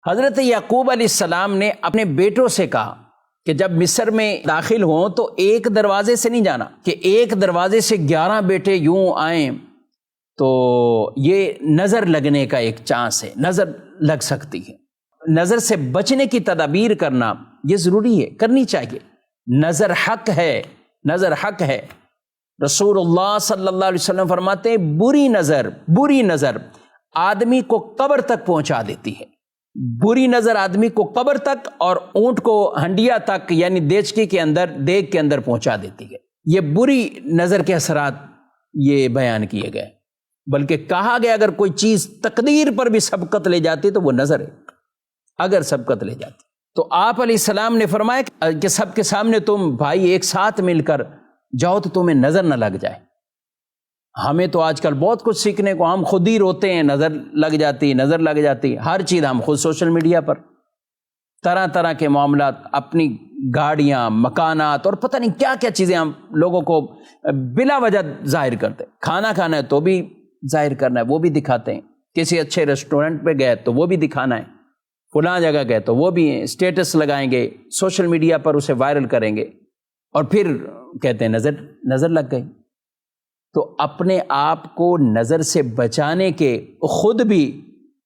حضرت یعقوب علیہ السلام نے اپنے بیٹوں سے کہا کہ جب مصر میں داخل ہوں تو ایک دروازے سے نہیں جانا کہ ایک دروازے سے 11 بیٹے یوں آئیں تو یہ نظر لگنے کا ایک چانس ہے، نظر لگ سکتی ہے۔ نظر سے بچنے کی تدابیر کرنا یہ ضروری ہے، کرنی چاہیے۔ نظر حق ہے، نظر حق ہے۔ رسول اللہ صلی اللہ علیہ وسلم فرماتے ہیں بری نظر آدمی کو قبر تک پہنچا دیتی ہے۔ بری نظر آدمی کو قبر تک اور اونٹ کو ہنڈیا تک یعنی دیچکی کے اندر، دیگ کے اندر پہنچا دیتی ہے۔ یہ بری نظر کے اثرات یہ بیان کیے گئے، بلکہ کہا گیا اگر کوئی چیز تقدیر پر بھی سبقت لے جاتی تو وہ نظر ہے، اگر سبقت لے جاتی۔ تو آپ علیہ السلام نے فرمایا کہ سب کے سامنے تم بھائی ایک ساتھ مل کر جاؤ تو تمہیں نظر نہ لگ جائے۔ ہمیں تو آج کل بہت کچھ سیکھنے کو، ہم خود ہی روتے ہیں نظر لگ جاتی، ہر چیز ہم خود سوشل میڈیا پر طرح طرح کے معاملات، اپنی گاڑیاں، مکانات اور پتہ نہیں کیا کیا چیزیں ہم لوگوں کو بلا وجہ ظاہر کرتے ہیں۔ کھانا کھانا ہے تو بھی ظاہر کرنا ہے، وہ بھی دکھاتے ہیں۔ کسی اچھے ریسٹورنٹ پہ گئے تو وہ بھی دکھانا ہے، فلاں جگہ گئے تو وہ بھی اسٹیٹس لگائیں گے، سوشل میڈیا پر اسے وائرل کریں گے، اور پھر کہتے ہیں نظر لگ گئی۔ تو اپنے آپ کو نظر سے بچانے کے خود بھی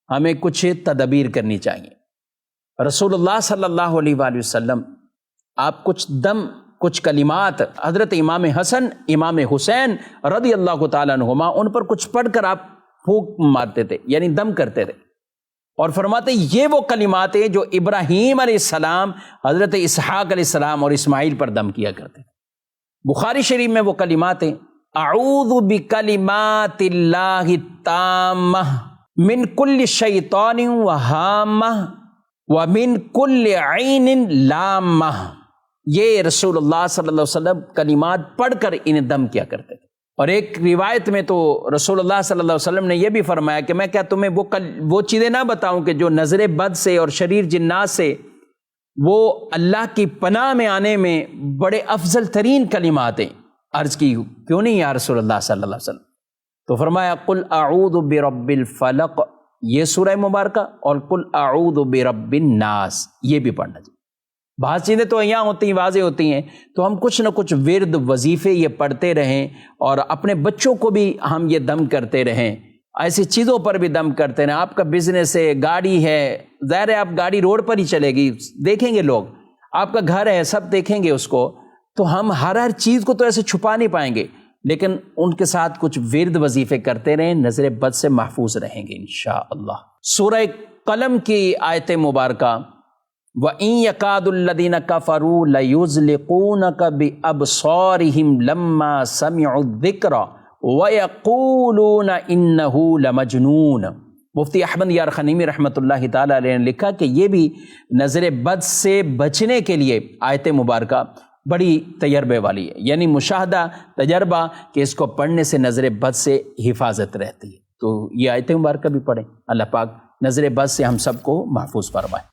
ہمیں کچھ تدابیر کرنی چاہیے۔ رسول اللہ صلی اللہ علیہ وآلہ وسلم آپ کچھ کلمات حضرت امام حسن، امام حسین رضی اللہ تعالیٰ عنہما ان پر کچھ پڑھ کر آپ پھونک مارتے تھے، یعنی دم کرتے تھے، اور فرماتے یہ وہ کلمات ہیں جو ابراہیم علیہ السلام، حضرت اسحاق علیہ السلام اور اسماعیل پر دم کیا کرتے تھے۔ بخاری شریف میں وہ کلمات ہیں، اعوذ بکلمات اللہ التامہ من کل شیطان وہامہ ومن کل عین لامہ۔ یہ رسول اللہ صلی اللہ علیہ وسلم کلمات پڑھ کر انہیں دم کیا کرتے تھے۔ اور ایک روایت میں تو رسول اللہ صلی اللہ علیہ وسلم نے یہ بھی فرمایا کہ میں کیا تمہیں وہ چیزیں نہ بتاؤں کہ جو نظر بد سے اور شریر جنات سے وہ اللہ کی پناہ میں آنے میں بڑے افضل ترین کلمات ہیں۔ عرض کی کیوں نہیں یا رسول اللہ صلی اللہ علیہ وسلم؟ تو فرمایا قل اعوذ برب الفلق، یہ سورہ مبارکہ، اور قل اعوذ برب الناس، یہ بھی پڑھنا چاہیے۔ بعض چیزیں تو یہاں ہوتی ہیں، واضح ہوتی ہیں، تو ہم کچھ نہ کچھ ورد وظیفے یہ پڑھتے رہیں، اور اپنے بچوں کو بھی ہم یہ دم کرتے رہیں، ایسی چیزوں پر بھی دم کرتے رہیں۔ آپ کا بزنس ہے، گاڑی ہے، ظاہر ہے آپ گاڑی روڈ پر ہی چلے گی، دیکھیں گے لوگ، آپ کا گھر ہے، سب دیکھیں گے اس کو، تو ہم ہر چیز کو تو ایسے چھپا نہیں پائیں گے، لیکن ان کے ساتھ کچھ ورد وظیفے کرتے رہیں، نظر بد سے محفوظ رہیں گے انشاءاللہ۔ سورہ قلم کی آیت مبارکہ وَإِن يَكَادُ الَّذِينَ كَفَرُوا لَيُزْلِقُونَكَ بِأَبْصَارِهِمْ لَمَّا سَمِعُوا الذِّكْرَ وَيَقُولُونَ إِنَّهُ لَمَجْنُونَ۔ مفتی احمد یار خنیمی رحمۃ اللہ تعالیٰ علیہ نے لکھا کہ یہ بھی نظر بد سے بچنے کے لیے آیت مبارکہ بڑی تجربے والی ہے، یعنی مشاہدہ، تجربہ کہ اس کو پڑھنے سے نظر بد سے حفاظت رہتی ہے۔ تو یہ آیت مبارکہ بھی پڑھیں، اللہ پاک نظر بد سے ہم سب کو محفوظ فرمائے۔